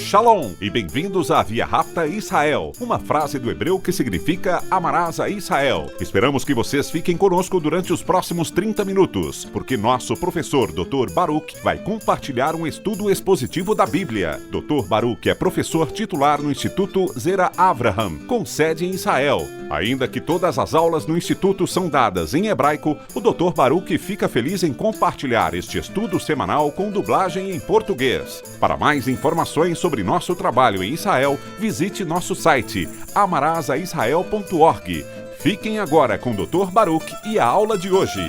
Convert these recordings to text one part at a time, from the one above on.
Shalom e bem-vindos à Via Rápida Israel, uma frase do hebreu que significa amarás a Israel. Esperamos que vocês fiquem conosco durante os próximos 30 minutos, porque nosso professor Dr. Baruch vai compartilhar um estudo expositivo da Bíblia. Dr. Baruch é professor titular no Instituto Zera Avraham, com sede em Israel. Ainda que todas as aulas no Instituto são dadas em hebraico, o Dr. Baruch fica feliz em compartilhar este estudo semanal com dublagem em português. Para mais informações sobre nosso trabalho em Israel, visite nosso site amarasaisrael.org. Fiquem agora com o Dr. Baruch e a aula de hoje.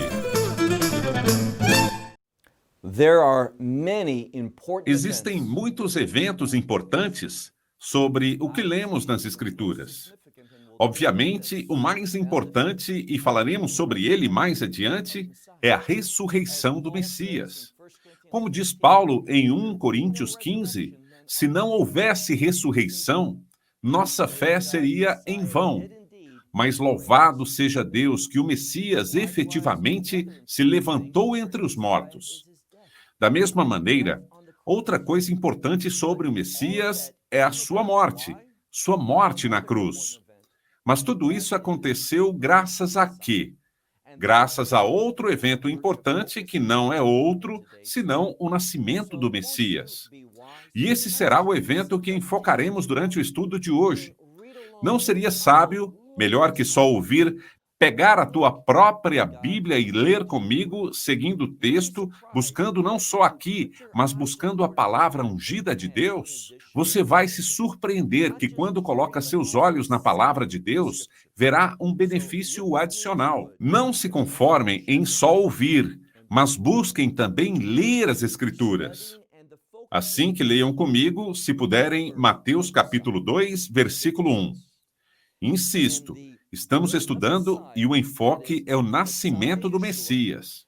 Existem muitos eventos importantes sobre o que lemos nas Escrituras. Obviamente, o mais importante, e falaremos sobre ele mais adiante, é a ressurreição do Messias. Como diz Paulo em 1 Coríntios 15, se não houvesse ressurreição, nossa fé seria em vão. Mas louvado seja Deus que o Messias efetivamente se levantou entre os mortos. Da mesma maneira, outra coisa importante sobre o Messias é a sua morte na cruz. Mas tudo isso aconteceu graças a quê? Graças a outro evento importante que não é outro, senão o nascimento do Messias. E esse será o evento que enfocaremos durante o estudo de hoje. Não seria sábio, melhor que só ouvir, pegar a tua própria Bíblia e ler comigo, seguindo o texto, buscando não só aqui, mas buscando a palavra ungida de Deus? Você vai se surpreender que quando coloca seus olhos na palavra de Deus, verá um benefício adicional. Não se conformem em só ouvir, mas busquem também ler as Escrituras. Assim que leiam comigo, se puderem, Mateus capítulo 2, versículo 1. Insisto, estamos estudando e o enfoque é o nascimento do Messias.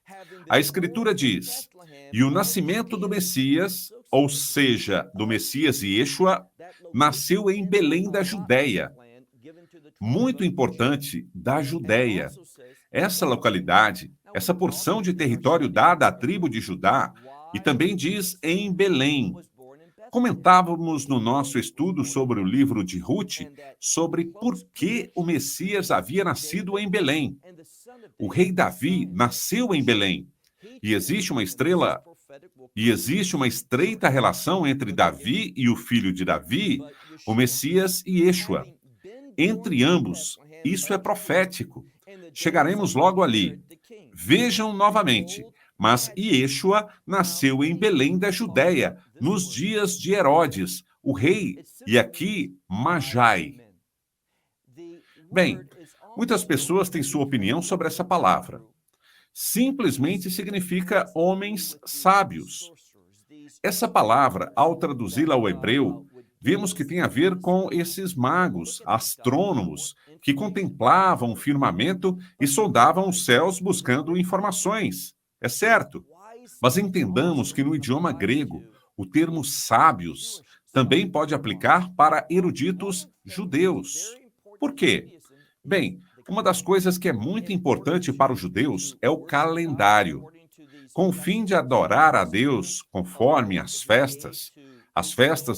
A Escritura diz, e o nascimento do Messias, ou seja, do Messias Yeshua, nasceu em Belém da Judéia. Muito importante, da Judéia. Essa localidade, essa porção de território dada à tribo de Judá, e também diz em Belém. Comentávamos no nosso estudo sobre o livro de Ruth, sobre por que o Messias havia nascido em Belém. O rei Davi nasceu em Belém. E existe uma estreita relação entre Davi e o filho de Davi, o Messias e Yeshua. Entre ambos, isso é profético. Chegaremos logo ali. Vejam novamente. Mas Yeshua nasceu em Belém da Judéia, nos dias de Herodes, o rei, e aqui, Magi. Bem, muitas pessoas têm sua opinião sobre essa palavra. Simplesmente significa homens sábios. Essa palavra, ao traduzi-la ao hebreu, vemos que tem a ver com esses magos, astrônomos, que contemplavam o firmamento e sondavam os céus buscando informações. É certo, mas entendamos que no idioma grego, o termo sábios também pode aplicar para eruditos judeus. Por quê? Bem, uma das coisas que é muito importante para os judeus é o calendário. Com o fim de adorar a Deus conforme as festas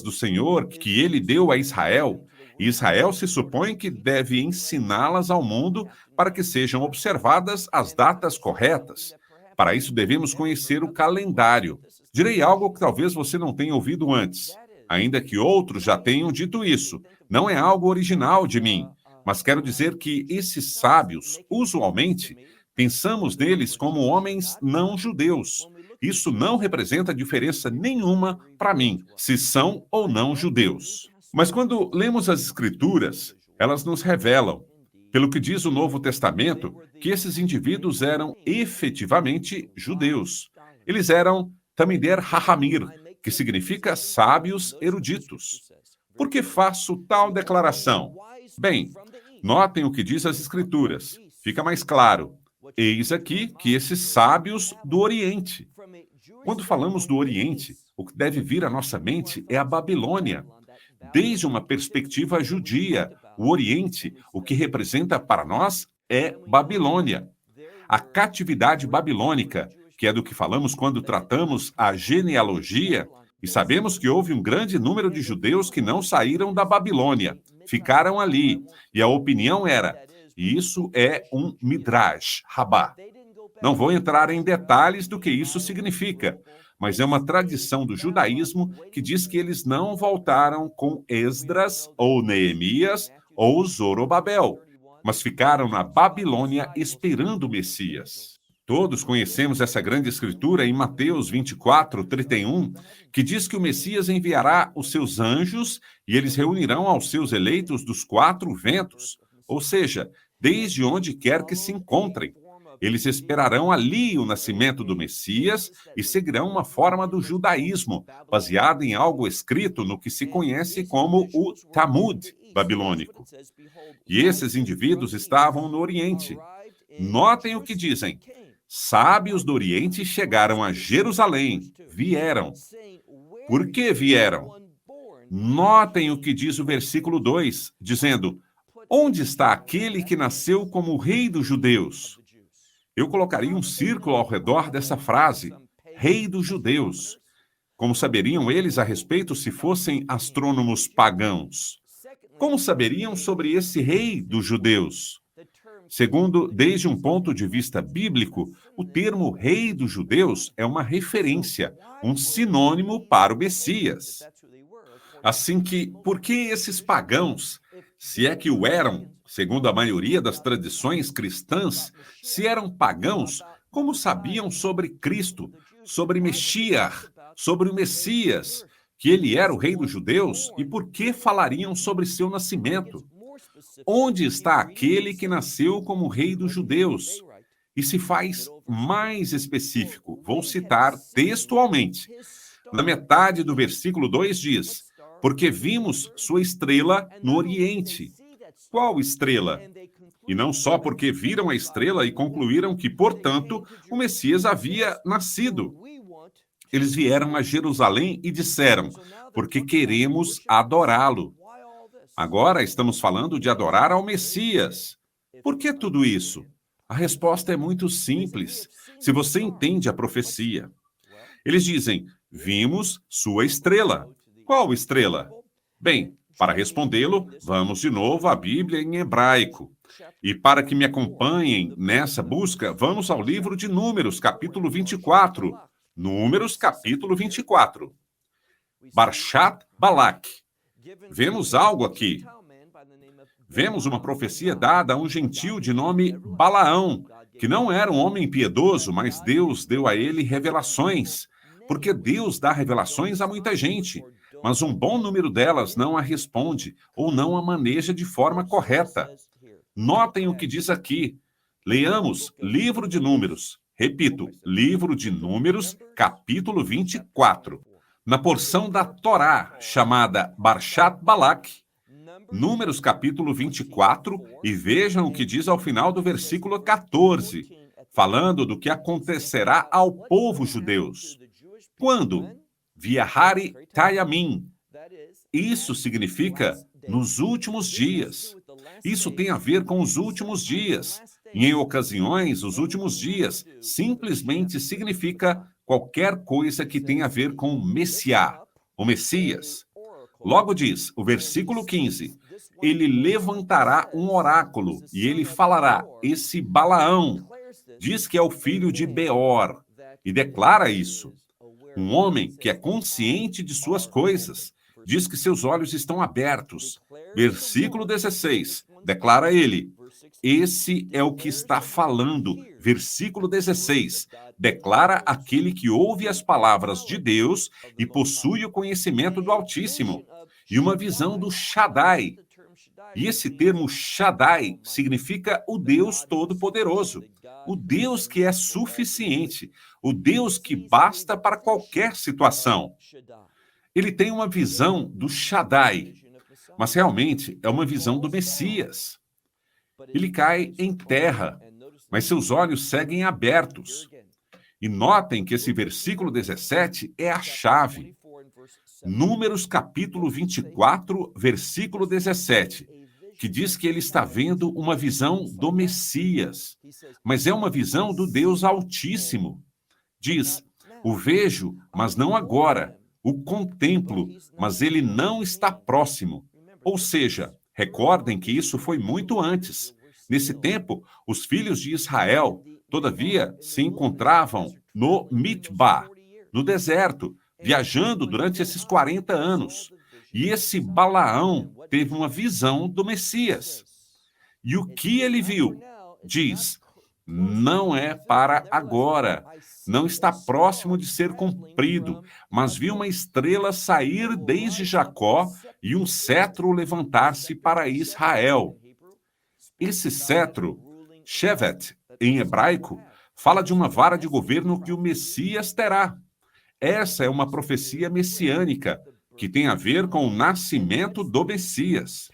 do Senhor que ele deu a Israel, e Israel se supõe que deve ensiná-las ao mundo para que sejam observadas as datas corretas. Para isso, devemos conhecer o calendário. Direi algo que talvez você não tenha ouvido antes, ainda que outros já tenham dito isso. Não é algo original de mim, mas quero dizer que esses sábios, usualmente, pensamos neles como homens não judeus. Isso não representa diferença nenhuma para mim, se são ou não judeus. Mas quando lemos as Escrituras, elas nos revelam, pelo que diz o Novo Testamento, que esses indivíduos eram efetivamente judeus. Eles eram Tamider Rahamir, que significa sábios eruditos. Por que faço tal declaração? Bem, notem o que diz as Escrituras. Fica mais claro. Eis aqui que esses sábios do Oriente. Quando falamos do Oriente, o que deve vir à nossa mente é a Babilônia. Desde uma perspectiva judia, o Oriente, o que representa para nós é Babilônia. A catividade babilônica, que é do que falamos quando tratamos a genealogia, E sabemos que houve um grande número de judeus que não saíram da Babilônia, ficaram ali. E a opinião era, isso é um midrash, rabá. Não vou entrar em detalhes do que isso significa, mas é uma tradição do judaísmo que diz que eles não voltaram com Esdras ou Neemias ou Zorobabel, mas ficaram na Babilônia esperando o Messias. Todos conhecemos essa grande escritura em Mateus 24:31, que diz que o Messias enviará os seus anjos e eles reunirão aos seus eleitos dos 4 ventos, ou seja, desde onde quer que se encontrem. Eles esperarão ali o nascimento do Messias e seguirão uma forma do judaísmo, baseada em algo escrito no que se conhece como o Talmud babilônico. E esses indivíduos estavam no Oriente. Notem o que dizem. Sábios do Oriente chegaram a Jerusalém, vieram. Por que vieram? Notem o que diz o versículo 2, dizendo, onde está aquele que nasceu como o rei dos judeus? Eu colocaria um círculo ao redor dessa frase, rei dos judeus. Como saberiam eles a respeito se fossem astrônomos pagãos? Como saberiam sobre esse rei dos judeus? Segundo, desde um ponto de vista bíblico, o termo rei dos judeus é uma referência, um sinônimo para o Messias. Assim que, por que esses pagãos, se é que o eram, segundo a maioria das tradições cristãs, se eram pagãos, como sabiam sobre Cristo, sobre Mexiar, sobre o Messias, que ele era o rei dos judeus, e por que falariam sobre seu nascimento? Onde está aquele que nasceu como rei dos judeus? E se faz mais específico, vou citar textualmente. Na metade do versículo 2 diz, porque vimos sua estrela no Oriente. Qual estrela? E não só porque viram a estrela e concluíram que, portanto, o Messias havia nascido. Eles vieram a Jerusalém e disseram, porque queremos adorá-lo. Agora estamos falando de adorar ao Messias. Por que tudo isso? A resposta é muito simples, se você entende a profecia. Eles dizem, vimos sua estrela. Qual estrela? Bem, para respondê-lo, vamos de novo à Bíblia em hebraico. E para que me acompanhem nessa busca, vamos ao livro de Números, capítulo 24. Números, capítulo 24. Barshat Balak. Vemos algo aqui. Vemos uma profecia dada a um gentil de nome Balaão, que não era um homem piedoso, mas Deus deu a ele revelações, porque Deus dá revelações a muita gente, mas um bom número delas não a responde ou não a maneja de forma correta. Notem o que diz aqui. Leamos livro de Números. Repito, livro de Números, capítulo 24. Na porção da Torá, chamada Barshat Balak, Números capítulo 24, e vejam o que diz ao final do versículo 14, falando do que acontecerá ao povo judeus. Quando? Viahari Tayamim. Isso significa nos últimos dias. Isso tem a ver com os últimos dias. E em ocasiões, os últimos dias simplesmente significa qualquer coisa que tenha a ver com o Messiá, o Messias. Logo diz, o versículo 15, ele levantará um oráculo e ele falará, esse Balaão, diz que é o filho de Beor, e declara isso. Um homem que é consciente de suas coisas, diz que seus olhos estão abertos. Versículo 16, declara ele, esse é o que está falando. Versículo 16, declara aquele que ouve as palavras de Deus e possui o conhecimento do Altíssimo, e uma visão do Shaddai. E esse termo Shaddai significa o Deus Todo-Poderoso, o Deus que é suficiente, o Deus que basta para qualquer situação. Ele tem uma visão do Shaddai, mas realmente é uma visão do Messias. Ele cai em terra, mas seus olhos seguem abertos. E notem que esse versículo 17 é a chave. Números capítulo 24, versículo 17, que diz que ele está vendo uma visão do Messias, mas é uma visão do Deus Altíssimo. Diz, o vejo, mas não agora. O contemplo, mas ele não está próximo. Ou seja, recordem que isso foi muito antes. Nesse tempo, os filhos de Israel, todavia, se encontravam no Mitbá, no deserto, viajando durante esses 40 anos. E esse Balaão teve uma visão do Messias. E o que ele viu? Diz, não é para agora, não está próximo de ser cumprido, mas viu uma estrela sair desde Jacó e um cetro levantar-se para Israel. Esse cetro, Shevet, em hebraico, fala de uma vara de governo que o Messias terá. Essa é uma profecia messiânica, que tem a ver com o nascimento do Messias.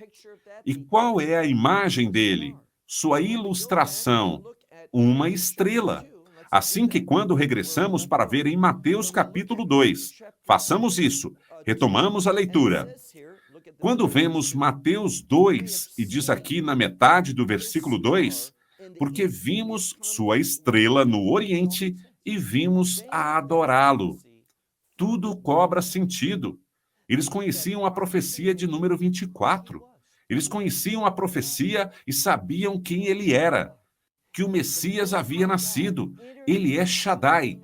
E qual é a imagem dele? Sua ilustração, uma estrela. Assim que quando regressamos para ver em Mateus capítulo 2, façamos isso, retomamos a leitura. Quando vemos Mateus 2, e diz aqui na metade do versículo 2, porque vimos sua estrela no Oriente e vimos a adorá-lo. Tudo cobra sentido. Eles conheciam a profecia de número 24. Eles conheciam a profecia e sabiam quem ele era, que o Messias havia nascido. Ele é Shaddai,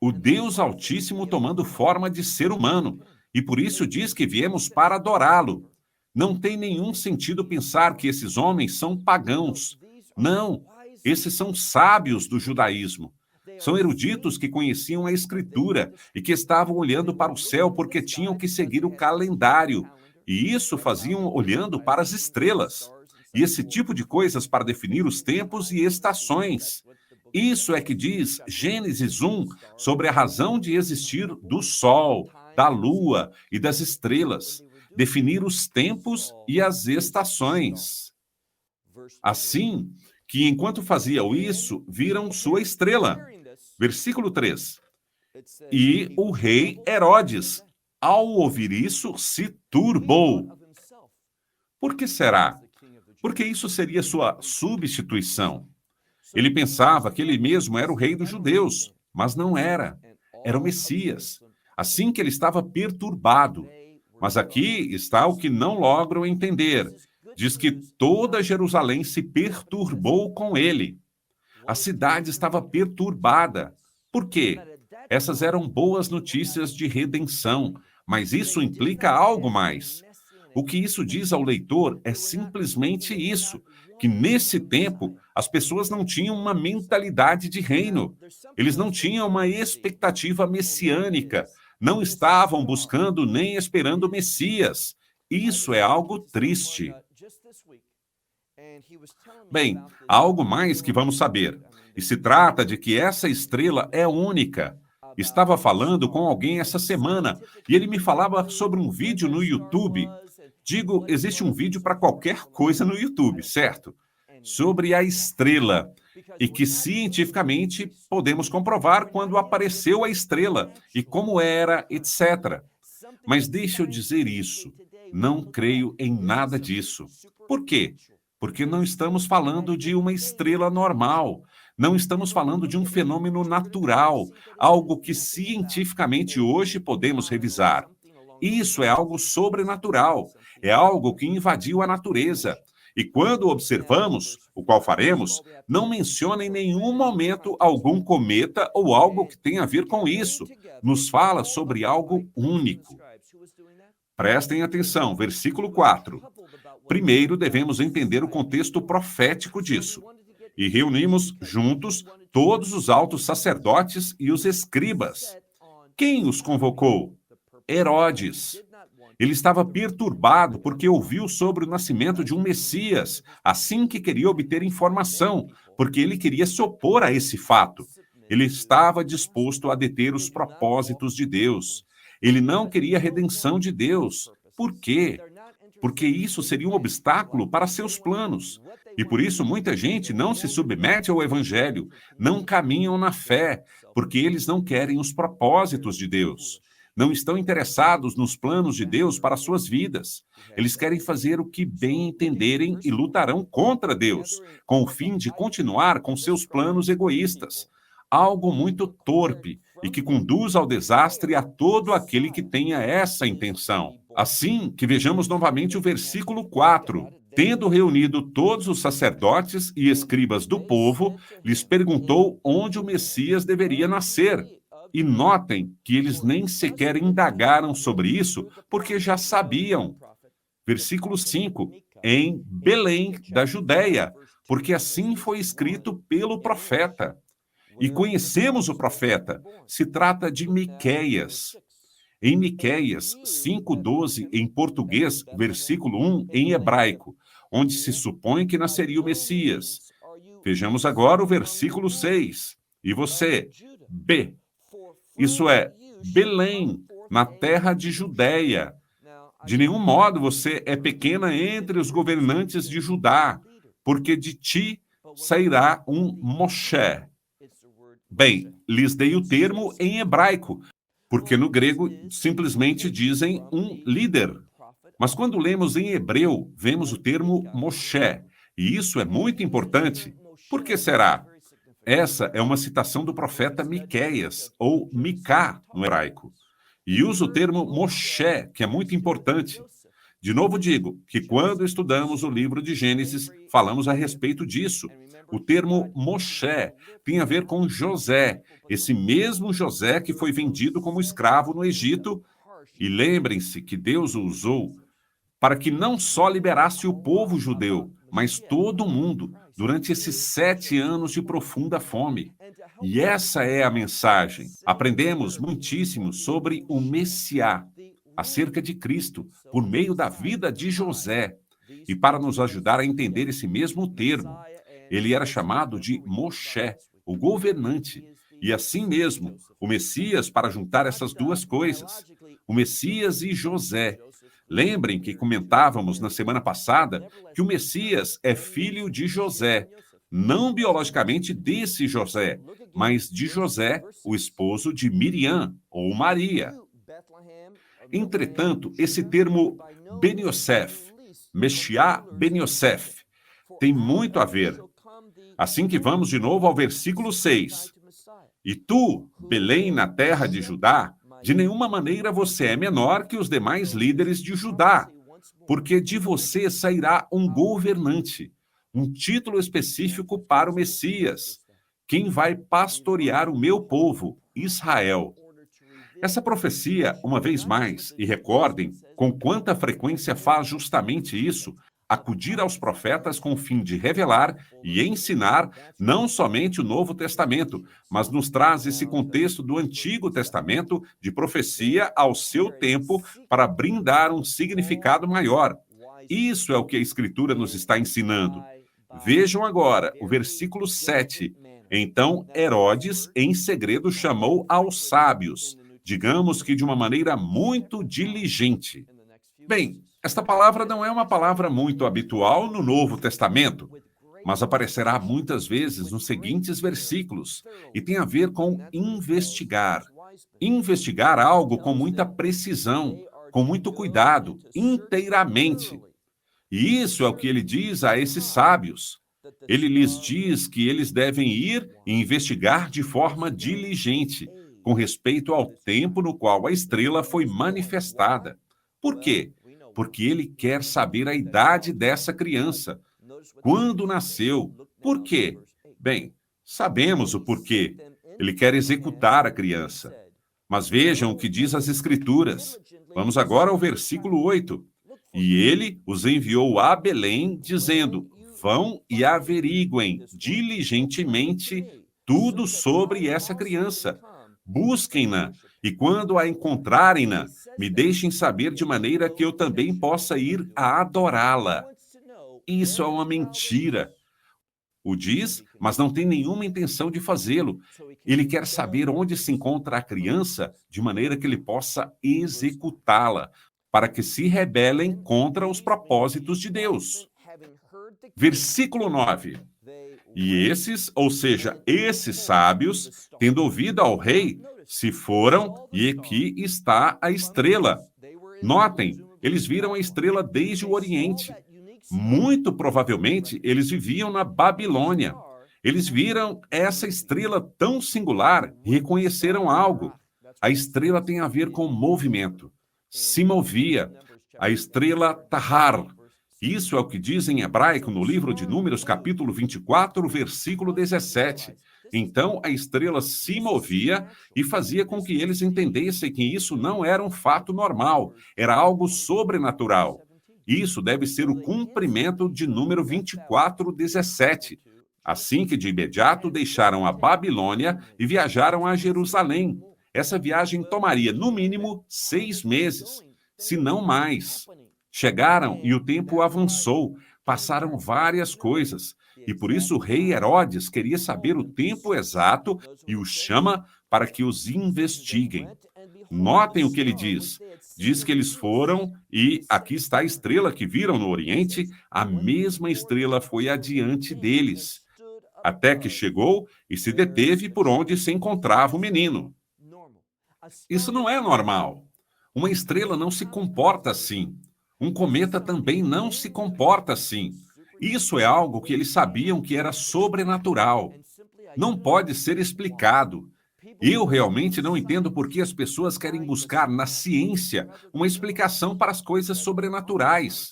o Deus Altíssimo tomando forma de ser humano, e por isso diz que viemos para adorá-lo. Não tem nenhum sentido pensar que esses homens são pagãos. Não, esses são sábios do judaísmo. São eruditos que conheciam a Escritura e que estavam olhando para o céu porque tinham que seguir o calendário. E isso faziam olhando para as estrelas. E esse tipo de coisas para definir os tempos e estações. Isso é que diz Gênesis 1 sobre a razão de existir do Sol, da Lua e das estrelas. Definir os tempos e as estações. Assim que, enquanto faziam isso, viram sua estrela. Versículo 3. E o rei Herodes, ao ouvir isso, se turbou. Por que será? Porque isso seria sua substituição. Ele pensava que ele mesmo era o rei dos judeus, mas não era. Era o Messias. Assim que ele estava perturbado. Mas aqui está o que não logram entender. Diz que toda Jerusalém se perturbou com ele. A cidade estava perturbada. Por quê? Essas eram boas notícias de redenção, mas isso implica algo mais. O que isso diz ao leitor é simplesmente isso, que nesse tempo as pessoas não tinham uma mentalidade de reino. Eles não tinham uma expectativa messiânica, não estavam buscando nem esperando o Messias. Isso é algo triste. Bem, há algo mais que vamos saber. E se trata de que essa estrela é única. Estava falando com alguém essa semana e ele me falava sobre um vídeo no YouTube. Digo, existe um vídeo para qualquer coisa no YouTube, certo? Sobre a estrela. E que cientificamente podemos comprovar quando apareceu a estrela e como era, etc. Mas deixa eu dizer isso. Não creio em nada disso. Por quê? Porque não estamos falando de uma estrela normal. Não estamos falando de um fenômeno natural, algo que cientificamente hoje podemos revisar. Isso é algo sobrenatural, é algo que invadiu a natureza. E quando observamos, o qual faremos, não menciona em nenhum momento algum cometa ou algo que tenha a ver com isso. Nos fala sobre algo único. Prestem atenção, versículo 4. Primeiro, devemos entender o contexto profético disso. E reunimos juntos todos os altos sacerdotes e os escribas. Quem os convocou? Herodes. Ele estava perturbado porque ouviu sobre o nascimento de um Messias, assim que queria obter informação, porque ele queria se opor a esse fato. Ele estava disposto a deter os propósitos de Deus. Ele não queria a redenção de Deus. Por quê? Porque isso seria um obstáculo para seus planos. E por isso muita gente não se submete ao Evangelho, não caminham na fé, porque eles não querem os propósitos de Deus. Não estão interessados nos planos de Deus para suas vidas. Eles querem fazer o que bem entenderem e lutarão contra Deus, com o fim de continuar com seus planos egoístas. Algo muito torpe, e que conduz ao desastre a todo aquele que tenha essa intenção. Assim que vejamos novamente o versículo 4. Tendo reunido todos os sacerdotes e escribas do povo, lhes perguntou onde o Messias deveria nascer. E notem que eles nem sequer indagaram sobre isso, porque já sabiam. Versículo 5. Em Belém da Judéia, porque assim foi escrito pelo profeta. E conhecemos o profeta, se trata de Miqueias. Em Miqueias 5:12, em português, versículo 1, em hebraico, onde se supõe que nasceria o Messias. Vejamos agora o versículo 6. E você, B. Isso é, Belém, na terra de Judéia. De nenhum modo você é pequena entre os governantes de Judá, porque de ti sairá um Moshe. Bem, lhes dei o termo em hebraico, porque no grego simplesmente dizem um líder. Mas quando lemos em hebreu, vemos o termo Moshe, e isso é muito importante. Por que será? Essa é uma citação do profeta Miqueias, ou Micá no hebraico, e usa o termo Moshe, que é muito importante. De novo digo que quando estudamos o livro de Gênesis, falamos a respeito disso. O termo Moshe tem a ver com José, esse mesmo José que foi vendido como escravo no Egito. E lembrem-se que Deus o usou para que não só liberasse o povo judeu, mas todo o mundo, durante esses 7 anos de profunda fome. E essa é a mensagem. Aprendemos muitíssimo sobre o Messiá, acerca de Cristo, por meio da vida de José. E para nos ajudar a entender esse mesmo termo, ele era chamado de Moshe, o governante. E assim mesmo, o Messias para juntar essas duas coisas, o Messias e José. Lembrem que comentávamos na semana passada que o Messias é filho de José, não biologicamente desse José, mas de José, o esposo de Miriam, ou Maria. Entretanto, esse termo Ben Yosef, Meshiá Ben Yosef, tem muito a ver. Assim que vamos de novo ao versículo 6. E tu, Belém, na terra de Judá, de nenhuma maneira você é menor que os demais líderes de Judá, porque de você sairá um governante, um título específico para o Messias, quem vai pastorear o meu povo, Israel. Essa profecia, uma vez mais, e recordem com quanta frequência faz justamente isso, acudir aos profetas com o fim de revelar e ensinar não somente o Novo Testamento, mas nos traz esse contexto do Antigo Testamento de profecia ao seu tempo para brindar um significado maior. Isso é o que a Escritura nos está ensinando. Vejam agora o versículo 7. Então Herodes, em segredo, chamou aos sábios, digamos que de uma maneira muito diligente. Bem, esta palavra não é uma palavra muito habitual no Novo Testamento, mas aparecerá muitas vezes nos seguintes versículos e tem a ver com investigar. Investigar algo com muita precisão, com muito cuidado, inteiramente. E isso é o que ele diz a esses sábios. Ele lhes diz que eles devem ir e investigar de forma diligente, com respeito ao tempo no qual a estrela foi manifestada. Por quê? Porque ele quer saber a idade dessa criança. Quando nasceu? Por quê? Bem, sabemos o porquê. Ele quer executar a criança. Mas vejam o que diz as Escrituras. Vamos agora ao versículo 8. E ele os enviou a Belém, dizendo: vão e averiguem diligentemente tudo sobre essa criança. Busquem-na, e quando a encontrarem-na, me deixem saber de maneira que eu também possa ir a adorá-la. Isso é uma mentira. O diz, mas não tem nenhuma intenção de fazê-lo. Ele quer saber onde se encontra a criança, de maneira que ele possa executá-la, para que se rebelem contra os propósitos de Deus. Versículo 9. E esses, ou seja, esses sábios, tendo ouvido ao rei, se foram, e aqui está a estrela. Notem, eles viram a estrela desde o Oriente. Muito provavelmente, eles viviam na Babilônia. Eles viram essa estrela tão singular e reconheceram algo. A estrela tem a ver com movimento. Se movia. A estrela Tahar. Isso é o que diz em hebraico no livro de Números, capítulo 24, versículo 17. Então, a estrela se movia e fazia com que eles entendessem que isso não era um fato normal, era algo sobrenatural. Isso deve ser o cumprimento de número 24, 17. Assim que de imediato deixaram a Babilônia e viajaram a Jerusalém. Essa viagem tomaria, no mínimo, 6 meses, se não mais. Chegaram e o tempo avançou, passaram várias coisas. E por isso o rei Herodes queria saber o tempo exato e os chama para que os investiguem. Notem o que ele diz. Diz que eles foram e aqui está a estrela que viram no Oriente, a mesma estrela foi adiante deles, até que chegou e se deteve por onde se encontrava o menino. Isso não é normal. Uma estrela não se comporta assim. Um cometa também não se comporta assim. Isso é algo que eles sabiam que era sobrenatural. Não pode ser explicado. Eu realmente não entendo por que as pessoas querem buscar na ciência uma explicação para as coisas sobrenaturais,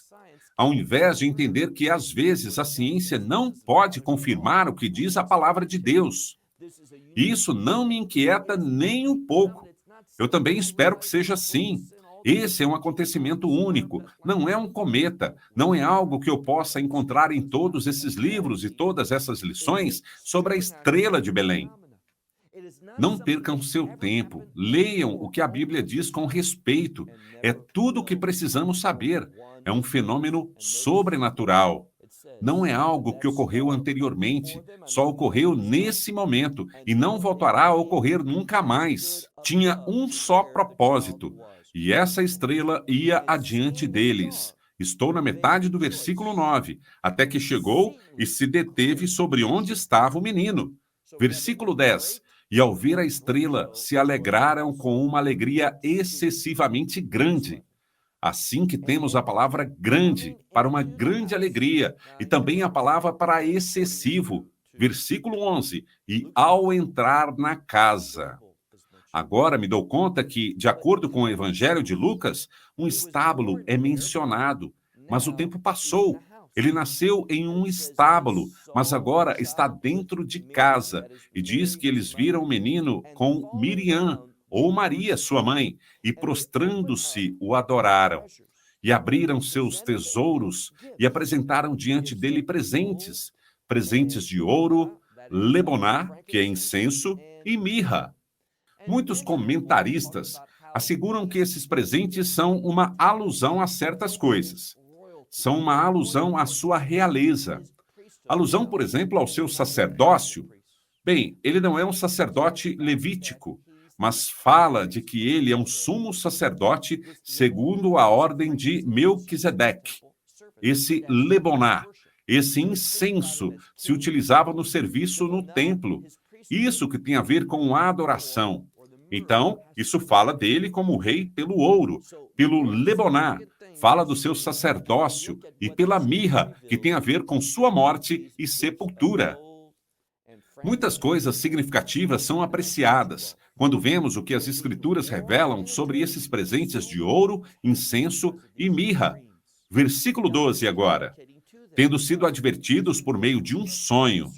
ao invés de entender que, às vezes, a ciência não pode confirmar o que diz a palavra de Deus. Isso não me inquieta nem um pouco. Eu também espero que seja assim. Esse é um acontecimento único, não é um cometa, não é algo que eu possa encontrar em todos esses livros e todas essas lições sobre a estrela de Belém. Não percam seu tempo, leiam o que a Bíblia diz com respeito. É tudo o que precisamos saber. É um fenômeno sobrenatural. Não é algo que ocorreu anteriormente, só ocorreu nesse momento e não voltará a ocorrer nunca mais. Tinha um só propósito, e essa estrela ia adiante deles. Estou na metade do versículo 9, até que chegou e se deteve sobre onde estava o menino. Versículo 10. E ao ver a estrela, se alegraram com uma alegria excessivamente grande. Assim que temos a palavra grande para uma grande alegria e também a palavra para excessivo. Versículo 11. E ao entrar na casa. Agora me dou conta que, de acordo com o Evangelho de Lucas, um estábulo é mencionado, mas o tempo passou. Ele nasceu em um estábulo, mas agora está dentro de casa. E diz que eles viram o menino com Miriam, ou Maria, sua mãe, e prostrando-se o adoraram. E abriram seus tesouros e apresentaram diante dele presentes, presentes de ouro, leboná, que é incenso, e mirra. Muitos comentaristas asseguram que esses presentes são uma alusão a certas coisas. São uma alusão à sua realeza. Alusão, por exemplo, ao seu sacerdócio. Bem, ele não é um sacerdote levítico, mas fala de que ele é um sumo sacerdote segundo a ordem de Melquisedeque. Esse leboná, esse incenso, se utilizava no serviço no templo. Isso que tem a ver com a adoração. Então, isso fala dele como rei pelo ouro, pelo leboná, fala do seu sacerdócio, e pela mirra, que tem a ver com sua morte e sepultura. Muitas coisas significativas são apreciadas quando vemos o que as Escrituras revelam sobre esses presentes de ouro, incenso e mirra. Versículo 12 agora. Tendo sido advertidos por meio de um sonho.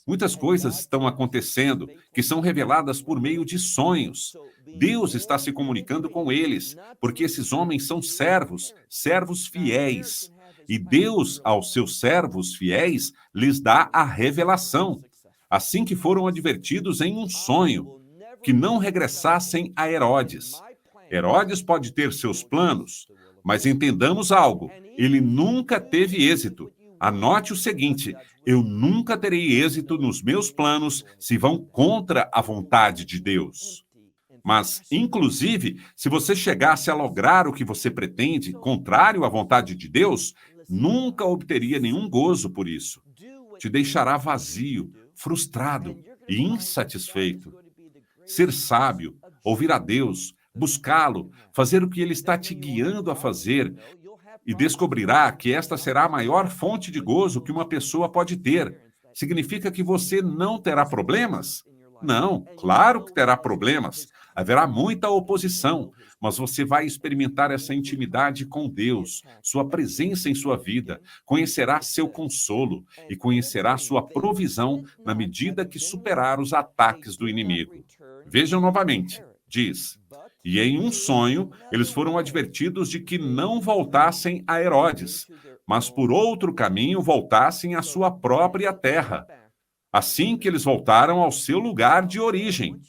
Muitas coisas estão acontecendo que são reveladas por meio de sonhos. Deus está se comunicando com eles, porque esses homens são servos, servos fiéis. E Deus, aos seus servos fiéis, lhes dá a revelação. Assim que foram advertidos em um sonho, que não regressassem a Herodes. Herodes pode ter seus planos, mas entendamos algo, ele nunca teve êxito. Anote o seguinte, eu nunca terei êxito nos meus planos se vão contra a vontade de Deus. Mas, inclusive, se você chegasse a lograr o que você pretende, contrário à vontade de Deus, nunca obteria nenhum gozo por isso. Te deixará vazio, frustrado e insatisfeito. Ser sábio, ouvir a Deus, buscá-lo, fazer o que Ele está te guiando a fazer, e descobrirá que esta será a maior fonte de gozo que uma pessoa pode ter. Significa que você não terá problemas? Não, claro que terá problemas. Haverá muita oposição, mas você vai experimentar essa intimidade com Deus, sua presença em sua vida, conhecerá seu consolo e conhecerá sua provisão na medida que superar os ataques do inimigo. Vejam novamente, diz: e em um sonho eles foram advertidos de que não voltassem a Herodes, mas por outro caminho voltassem à sua própria terra, assim que eles voltaram ao seu lugar de origem.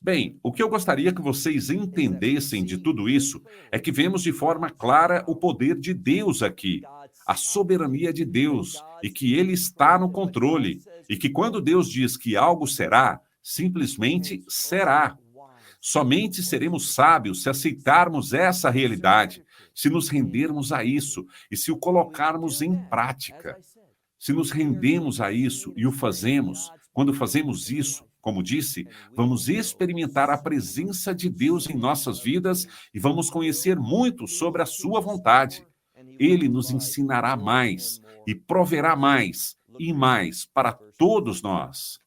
Bem, o que eu gostaria que vocês entendessem de tudo isso é que vemos de forma clara o poder de Deus aqui, a soberania de Deus, e que Ele está no controle, e que quando Deus diz que algo será, simplesmente será. Somente seremos sábios se aceitarmos essa realidade, se nos rendermos a isso e se o colocarmos em prática. Se nos rendemos a isso e o fazemos, quando fazemos isso, como disse, vamos experimentar a presença de Deus em nossas vidas e vamos conhecer muito sobre a sua vontade. Ele nos ensinará mais e proverá mais e mais para todos nós.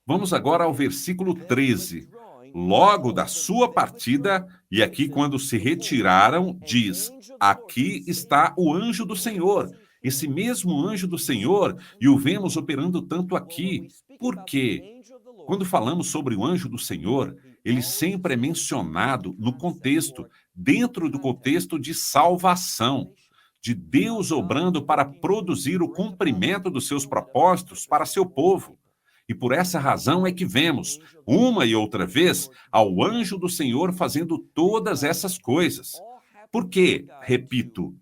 Vamos agora ao versículo 13. Logo da sua partida, e aqui quando se retiraram, diz: aqui está o anjo do Senhor. Esse mesmo anjo do Senhor, e o vemos operando tanto aqui. Por quê? Quando falamos sobre o anjo do Senhor, ele sempre é mencionado no contexto, dentro do contexto de salvação, de Deus obrando para produzir o cumprimento dos seus propósitos para seu povo. E por essa razão é que vemos, uma e outra vez, ao anjo do Senhor fazendo todas essas coisas. Por quê? Repito,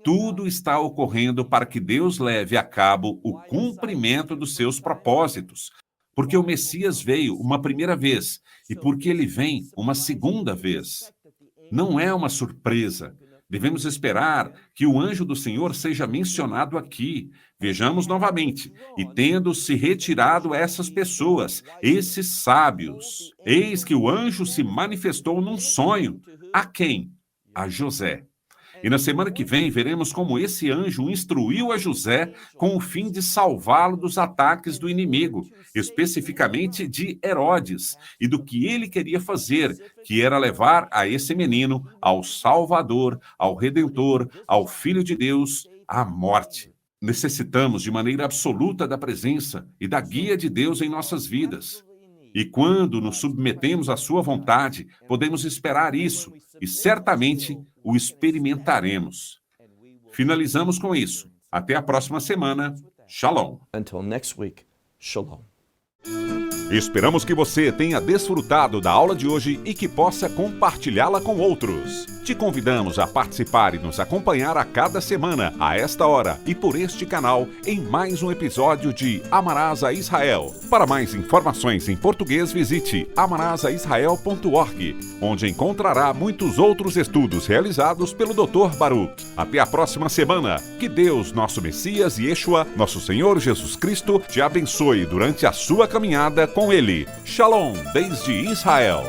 tudo está ocorrendo para que Deus leve a cabo o cumprimento dos seus propósitos. Porque o Messias veio uma primeira vez e porque ele vem uma segunda vez. Não é uma surpresa. Devemos esperar que o anjo do Senhor seja mencionado aqui. Vejamos novamente. E tendo se retirado essas pessoas, esses sábios, eis que o anjo se manifestou num sonho. A quem? A José. E na semana que vem veremos como esse anjo instruiu a José com o fim de salvá-lo dos ataques do inimigo, especificamente de Herodes, e do que ele queria fazer, que era levar a esse menino ao Salvador, ao Redentor, ao Filho de Deus, à morte. Necessitamos de maneira absoluta da presença e da guia de Deus em nossas vidas. E quando nos submetemos à sua vontade, podemos esperar isso e certamente o experimentaremos. Finalizamos com isso. Até a próxima semana. Shalom. Until next week, shalom. Esperamos que você tenha desfrutado da aula de hoje e que possa compartilhá-la com outros. Te convidamos a participar e nos acompanhar a cada semana, a esta hora e por este canal, em mais um episódio de Amarás a Israel. Para mais informações em português, visite amarasaisrael.org, onde encontrará muitos outros estudos realizados pelo Dr. Baruch. Até a próxima semana. Que Deus, nosso Messias e Yeshua, nosso Senhor Jesus Cristo, te abençoe durante a sua caminhada com Ele. Shalom, desde Israel.